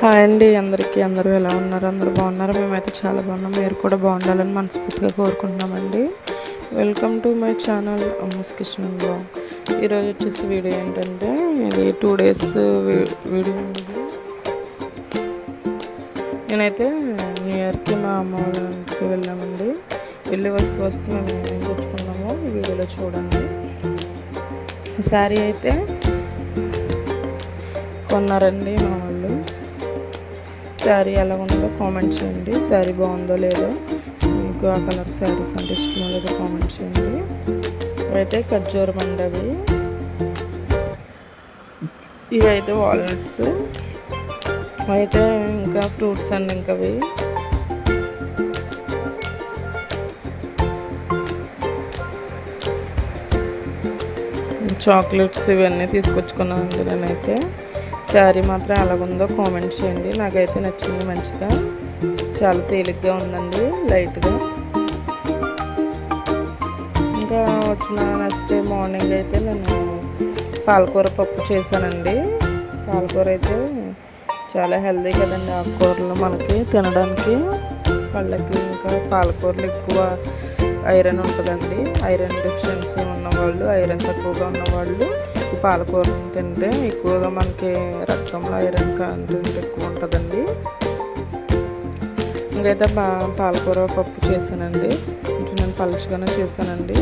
Hi అండి అందరికీ. అందరూ ఎలా ఉన్నారు? అందరూ బాగున్నారు? మేమైతే చాలా బాగున్నాం. మీరు కూడా బాగుండాలని మనస్ఫూర్తిగా కోరుకుంటున్నామండి. Welcome to my channel Amma's kitchen blog. ఈరోజు వచ్చేసి వీడియో ఏంటంటే ఇది 2 days వీడియో ఉంది. నేనైతే న్యూ ఇయర్కి మా అమ్మ వాళ్ళ ఇంటికి వెళ్ళామండి. వెళ్ళి వస్తూ మేము ఏం తెచ్చుకున్నామో ఈ వీడియోలో చూడండి. శారీ అయితే కొన్నారండి మా వాళ్ళు. శారీ ఎలా ఉందో కామెంట్ చేయండి. శారీ బాగుందో లేదో, మీకు ఆ కలర్ శారీస్ అంటే ఇష్టమో లేదో కామెంట్ చేయండి. ఇవైతే ఖర్జూరం అండి. ఇవైతే వాల్నట్స్, అయితే ఇంకా ఫ్రూట్స్ అండి. ఇంకా అవి చాక్లెట్స్ ఇవన్నీ తీసుకొచ్చుకున్నానండి. నేనైతే శారీ మాత్రం ఎలాగుందో కామెంట్ చేయండి. నాకైతే నచ్చింది, మంచిగా చాలా తేలిగ్గా ఉందండి, లైట్గా. ఇంకా వచ్చిన నెక్స్ట్ డే మార్నింగ్ అయితే నేను పాలకూర పప్పు చేశానండి. పాలకూర అయితే చాలా హెల్దీ కదండి, ఆకుకూరలు మనకి తినడానికి. కళ్ళకి ఇంకా పాలకూరలు ఎక్కువ ఐరన్ ఉంటుందండి. ఐరన్ డెఫిషియన్సీ ఉన్నవాళ్ళు, ఐరన్ తక్కువగా ఉన్నవాళ్ళు ఈ పాలకూరను తింటే ఎక్కువగా మనకి రక్తంలో ఐరన్ కంటెంట్ ఎక్కువ ఉంటుందండి. ఇంకైతే పాలకూర పప్పు చేశానండి. కొంచెం నేను పలుచగానే చేశానండి.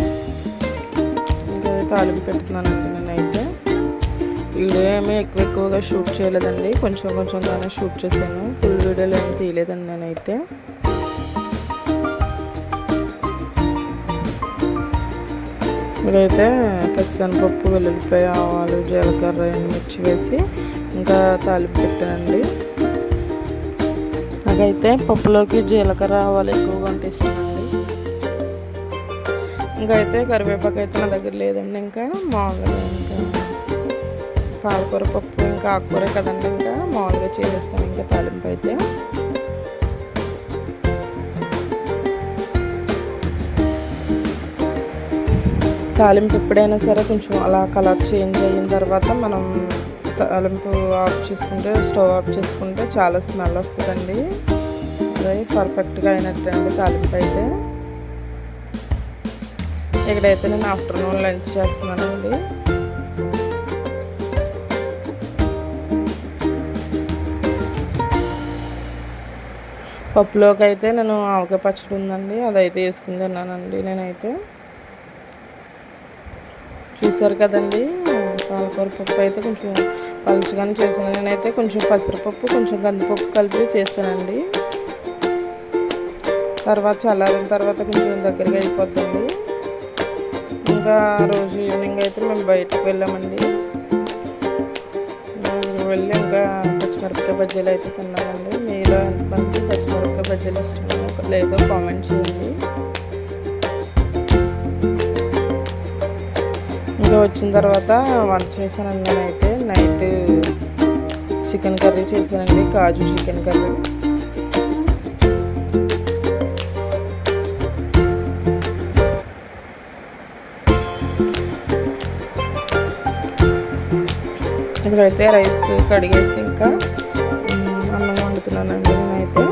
ఇంకా తాలింపు పెడుతున్నానండి. నేనైతే వీడియో ఏమీ ఎక్కువగా షూట్ చేయలేదండి, కొంచెంగానే షూట్ చేశాను. ఫుల్ వీడియోలు ఏమి తీయలేదండి నేనైతే. ఇప్పుడైతే పచ్చిశనగపప్పు, వెల్లుల్లిపాయ, ఆవాలు, జీలకర్ర, ఎండుమిర్చి వేసి ఇంకా తాలింపు పెట్టానండి. నాకైతే పప్పులోకి జీలకర్ర, ఆవాలు ఎక్కువగా ఉంటే ఇష్టమండి. ఇంకా అయితే కరివేపాకు అయితే నా దగ్గర లేదండి. ఇంకా మామూలుగా ఇంకా పాలకూర పప్పు ఇంకా ఆకుకూర కదండి, ఇంకా మామూలుగా చేసేస్తాను ఇంకా తాలింపు అయితే. తాలింపు ఎప్పుడైనా సరే కొంచెం అలా కలర్ చేంజ్ అయిన తర్వాత మనం తాలింపు ఆఫ్ చేసుకుంటే, స్టవ్ ఆఫ్ చేసుకుంటే చాలా స్మెల్ వస్తుందండి. అది పర్ఫెక్ట్గా అయినట్టండి తాలింపు అయితే. ఇక్కడైతే నేను ఆఫ్టర్నూన్ లంచ్ చేస్తున్నానండి. పప్పులోకి అయితే నేను ఆవకాయ పచ్చడి ఉందండి, అదైతే వేసుకుని తిన్నానండి. నేనైతే చూసారు కదండి, పాలకూర పప్పు అయితే కొంచెం పలుచగానే చేశాను. నేనైతే కొంచెం పెసరపప్పు, కొంచెం కందిపప్పు కలిపి చేశానండి. తర్వాత చల్లారిన తర్వాత కొంచెం దగ్గరగా అయిపోద్దండి. ఇంకా రోజు ఈవినింగ్ అయితే మేము బయటకు వెళ్ళామండి. వెళ్ళి ఇంకా పచ్చిమిరపకాయ బజ్జీలు అయితే తిన్నామండి. మీలో ఎంతమందికి పచ్చిమిరపకాయ బజ్జీలు ఇష్టమో లేదో కామెంట్ చేయండి. ఇంకా వచ్చిన తర్వాత వంట చేశానండి. నేనైతే నైట్ చికెన్ కర్రీ చేశానండి, కాజు చికెన్ కర్రీ. ఇక్కడైతే రైస్ కడిగేసి ఇంకా అన్నం వండుతున్నానండి. నేనైతే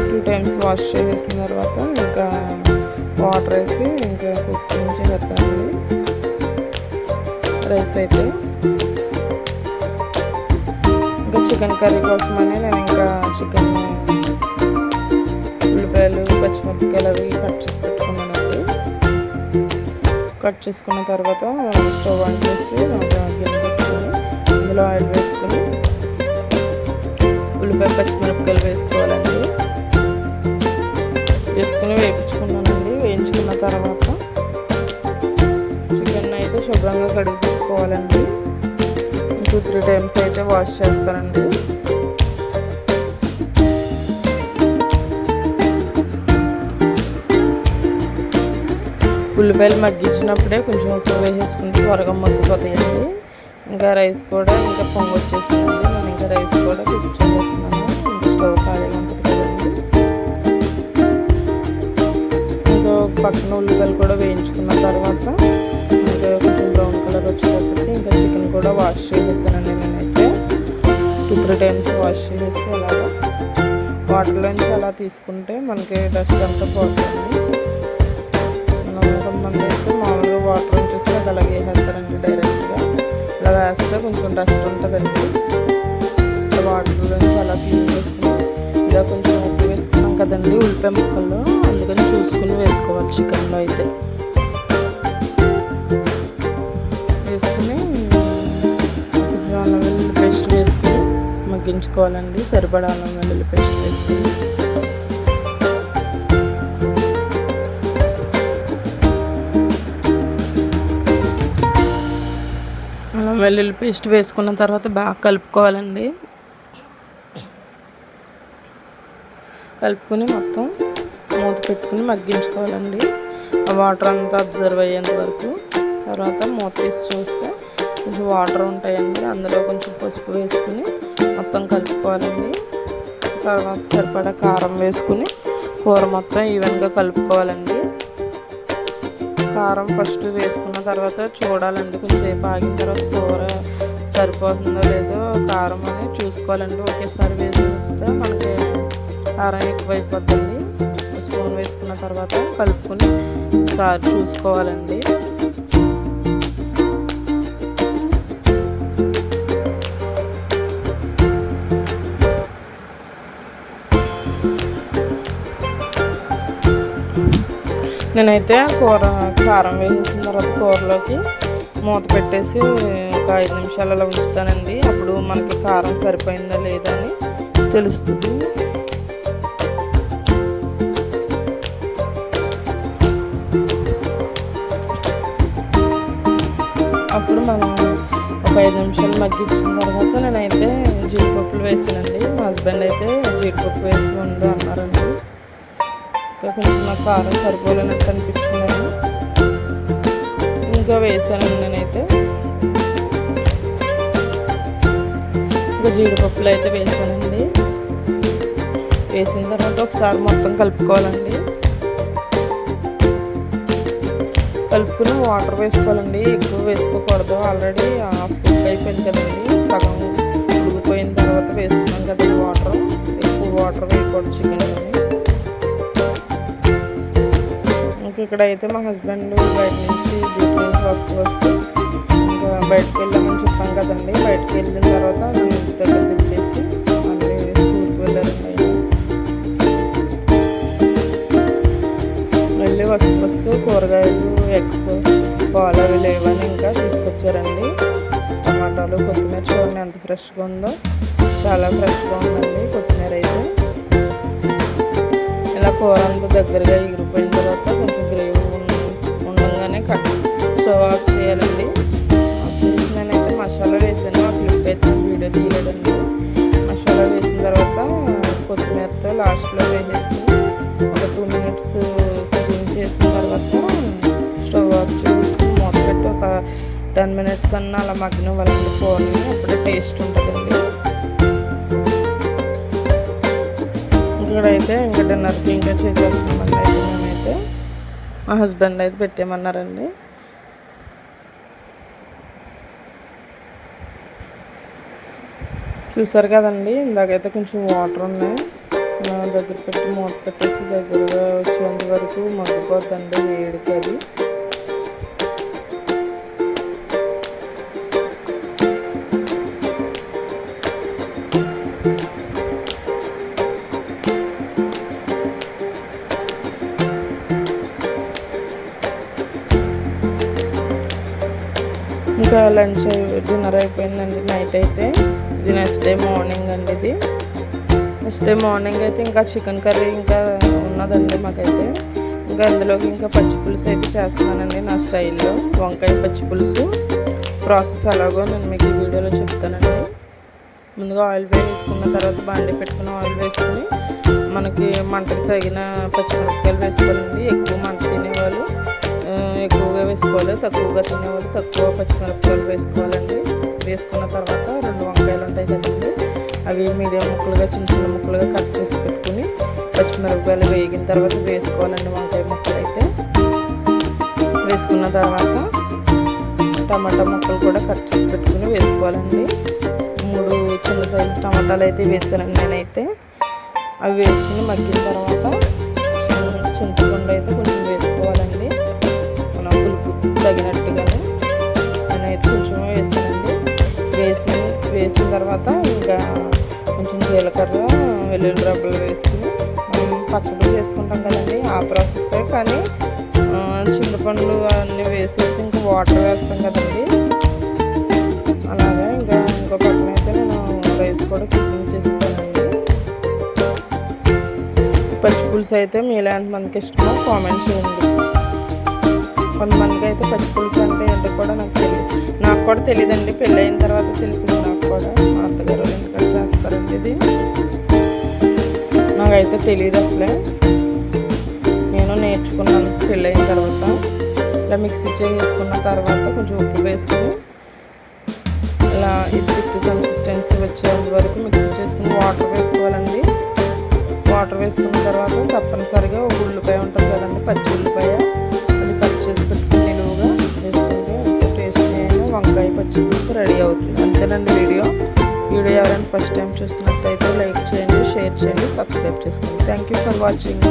2 times వాష్ చేసేసిన తర్వాత ఇంకా వాటర్ వేసి ఇంకా కుకింగ్ చేస్తానండి రైస్ అయితే. ఇంకా చికెన్ కర్రీ కోసమని నేను ఇంకా చికెన్, ఉల్లిపాయలు, పచ్చిమిరపకాయలు అవి కట్ చేసి పెట్టుకున్నానండి. కట్ చేసుకున్న తర్వాత స్టవ్ ఆన్ చేసి గిన్నె పెట్టుకొని అందులో ఆయిల్ వేసుకొని ఉల్లిపాయ, పచ్చిమిరపకాయలు వేసుకోవాలండి. వేసుకుని వేయించుకున్నానండి. వేయించుకున్న తర్వాత చికెన్ అయితే శుభ్రంగా కడిగి పెట్టుకోవాలండి. 2-3 times అయితే వాష్ చేస్తానండి. ఉల్లిపాయలు మగ్గించినప్పుడే కొంచెం ఉప్పు వేసేసుకుంటే త్వరగా మగ్గిపోతాయండి. ఇంకా రైస్ కూడా ఇంకా పొంగు వచ్చేస్తుందండి. నేను ఇంకా రైస్ కూడా కుక్ చేసేస్తున్నాను. ఇంకా స్టవ్ ఖాళీగా ఉంటుంది కదండి. ఇంకా పక్కన ఉల్లిపాయలు కూడా వేయించుకున్న తర్వాత ఇంకా కొంచెం బ్రౌన్ కలర్ వచ్చేటప్పటికి ఇంకా చికెన్ కూడా వాష్ చేసేసానండి. నేనైతే 3 టైమ్స్ వాష్ చేసి అలాగా వాటర్లోంచి అలా తీసుకుంటే మనకి డస్ట్ అంతా పోతుంది. కొంతమంది అయితే మామూలుగా వాటర్ ఉంచేసి అది అలాగే వేసేస్తారండి డైరెక్ట్గా. ఇలా వేస్తే కొంచెం డస్ట్ ఉంటుందండి. వాటర్లోంచి అలా క్లీన్ చేసుకుని ఇలా కొంచెం ఉప్పు వేసుకున్నాం కదండి ఉల్లిపాయ ముక్కల్లో, అందుకని చూసుకుని వేసుకోవాలి. చికెన్లో అయితే వేసుకుని కొంచెం అల్లం వెల్లుల్లి పేస్ట్ వేసుకుని మగ్గించుకోవాలండి. సరిపడా అల్లం వెల్లుల్లి పేస్ట్ వేసుకుని అల్లం వెల్లుల్లి పేస్ట్ వేసుకున్న తర్వాత బాగా కలుపుకోవాలండి. కలుపుకొని మొత్తం మూత పెట్టుకుని మగ్గించుకోవాలండి. ఆ వాటర్ అంతా అబ్జర్వ్ అయ్యేంత వరకు. తర్వాత మూత తీసి చూస్తే కొంచెం వాటర్ ఉంటాయండి, అందులో కొంచెం పసుపు వేసుకుని మొత్తం కలుపుకోవాలండి. తర్వాత సరిపడా కారం వేసుకుని కూర మొత్తం ఈవెన్గా కలుపుకోవాలండి. కారం ఫస్ట్ వేసుకున్న తర్వాత చూడాలండి, కొంచెంసేపు ఆగిన తర్వాత కూర సరిపోతుందో లేదో కారం అని చూసుకోవాలండి. ఒకేసారి వేసేస్తే మనకి కారం ఎక్కువైపోతుంది. స్పూన్ వేసుకున్న తర్వాత కలుపుకొని ఒకసారి చూసుకోవాలండి. నేనైతే కూర కారం వేసిన తర్వాత కూరలోకి మూత పెట్టేసి ఒక 5 నిమిషాలు అలా ఉంచుతానండి. అప్పుడు మనకి కారం సరిపోయిందా లేదా అని తెలుస్తుంది. అప్పుడు మనం ఒక 5 నిమిషాలు మగ్గించిన తర్వాత నేనైతే జీడిపప్పులు వేసానండి. మా హస్బెండ్ అయితే జీడిపప్పు వేసి ఉండు అన్నారండి. కొంచెం నాకు కారం సరిపోలేనట్టు అనిపిస్తుందండి, ఇంకా వేసానండి. నేనైతే ఇంకా జీడిపప్పులు అయితే వేసానండి. వేసిన తర్వాత ఒకసారి మొత్తం కలుపుకోవాలండి. కలుపుకుని వాటర్ వేసుకోవాలండి, ఎక్కువ వేసుకోకూడదు. ఆల్రెడీ హాఫ్ కుక్ అయిపోయింది కదండి, సగం ఉడికిపోయిన తర్వాత వేసుకున్నాం కదండి వాటర్. ఎక్కువ వాటర్ వేయకూడదు చికెన్ అని. ఇక్కడ అయితే మా హస్బెండ్ బయట నుంచి డ్యూటీ నుంచి వస్తూ ఇంకా బయటకు వెళ్ళామని చెప్పాం కదండి. బయటకు వెళ్ళిన తర్వాత నన్ను ఇంటి దగ్గర దింపేసి మళ్ళీ స్కూల్కి వెళ్ళారండి. వెళ్ళి వస్తూ కూరగాయలు, ఎగ్స్, పాలు అవి లేవని ఇంకా తీసుకొచ్చారండి. టమాటాలు, కొత్తిమీర చూడండి ఎంత ఫ్రెష్గా ఉందో, చాలా ఫ్రెష్గా ఉందండి కొత్తిమీర అయితే. ఇలా కూర అంతా దగ్గరగా ఎగిరిపోయిన తర్వాత కొంచెం గ్రేవీ ఉండగానే స్టవ్ ఆఫ్ చేయాలండి. ఆఫ్ చేసి నేనైతే మసాలా వేసాను. ఆ క్లిప్ అయితే వీడియో తీయలేదండి. మసాలా వేసిన తర్వాత కొత్తిమీరతో లాస్ట్లో వేసేసుకుని ఒక 2 మినిట్స్ కుకింగ్ చేసిన తర్వాత స్టవ్ ఆఫ్ చేసుకుని మూత పెట్టి ఒక 10 మినిట్స్ అన్న అలా మగ్గినవ్వాలండి కూరని. అప్పుడే టేస్ట్ ఉంటుందండి. ఇక్కడైతే ఇంకా డిన్నర్కి ఇంకా చేసేస్తున్నామండి. అయితే మేమైతే మా హస్బెండ్ అయితే పెట్టేయమన్నారండి. చూసారు కదండి, ఇందాకైతే కొంచెం వాటర్ ఉన్నాయి. దగ్గర పెట్టి మూత పెట్టేసి దగ్గరగా వచ్చేంత వరకు మగ్గిపోద్దండి వేడికి అది. ఇంకా లంచ్ డిన్నర్ అయిపోయిందండి. నైట్ అయితే ఇది నెక్స్ట్ డే మార్నింగ్ అండి. ఇది నెక్స్ట్ డే మార్నింగ్ అయితే ఇంకా చికెన్ కర్రీ ఇంకా ఉన్నదండి మాకైతే. ఇంకా అందులోకి ఇంకా పచ్చి పులుసు అయితే చేస్తున్నానండి నా స్టైల్లో. వంకాయ పచ్చి పులుసు ప్రాసెస్ ఎలాగో నేను మీకు ఈ వీడియోలో చెప్తానండి. ముందుగా ఆయిల్ వేసుకున్న తర్వాత బాండి పెట్టుకుని ఆయిల్ వేసుకుని మనకి మంటకు తగిన పచ్చిమిరపకాయలు వేసుకోవాలండి. ఎక్కువ మంట తినేవాళ్ళు ఎక్కువగా వేసుకోవాలి, తక్కువగా తినేవాళ్ళు తక్కువ పచ్చిమిరపకాయలు వేసుకోవాలండి. వేసుకున్న తర్వాత 2 వంకాయలు ఉంటాయి కదండి, అవి మీడియం ముక్కలుగా చిన్న చిన్న ముక్కలుగా కట్ చేసి పెట్టుకుని పచ్చిమిరపకాయలు వేగిన తర్వాత వేసుకోవాలండి. వంకాయ ముక్కలు అయితే వేసుకున్న తర్వాత టమాటా ముక్కలు కూడా కట్ చేసి పెట్టుకుని వేసుకోవాలండి. 3 చిన్న సైజు టమాటాలు అయితే వేసానండి నేనైతే. అవి వేసుకుని మగ్గిన తర్వాత చింతపండు అయితే కొంచెం వేసుకోవాలండి, మన పులుపు తగినట్టుగానే. నేనైతే కొంచెం వేసానండి. వేసిన తర్వాత ఇంకా కొంచెం జీలకర్ర, వెల్లుల్లి రబ్బలు వేసుకుని మనం పచ్చడి చేసుకుంటాం కదండి, ఆ ప్రాసెసే. కానీ చింతపండు అన్నీ వేసేసి ఇంకా వాటర్ వేస్తాం కదండి, అలాగా. ఇంకో పక్కన అయితే నేను రైస్ కూడా కుకింగ్ చేసేసానండి. పచ్చి పులుసు అయితే మీలో ఎంతమందికి ఇష్టమో కామెంట్ చేయండి. కొంతమందికి అయితే పచ్చి పులుసు అంటే ఏంటో కూడా నాకు కూడా తెలియదండి. పెళ్ళి అయిన తర్వాత తెలిసింది నాకు కూడా. మా అత్తగారు ఎందుకంటే చేస్తారండి ఇది, నాకైతే తెలియదు అసలే. నేను నేర్చుకున్నాను పెళ్ళి అయిన తర్వాత. ఇలా మిక్సీ చేసుకున్న తర్వాత కొంచెం ఉప్పు వేసుకుని ఇలా థిక్ కన్సిస్టెన్సీ వచ్చేంత వరకు మిక్సీ చేసుకుని వాటర్ వేసుకోవాలండి. వాటర్ వేసుకున్న తర్వాత తప్పనిసరిగా ఒక ఉల్లిపాయ ఉంటుంది కదండి, పచ్చి ఉల్లిపాయ, అది కట్ చేసి పెట్టుకుని నిలువుగా వేసుకుంటే ఎంతో టేస్టీ అయిన వంకాయ పచ్చి పులుసు రెడీ అవుతుంది. అంతేనండి వీడియో ఎవరైనా ఫస్ట్ టైం చూస్తున్నట్టయితే లైక్ చేయండి, షేర్ చేయండి, సబ్స్క్రైబ్ చేసుకోండి. Thank you for watching.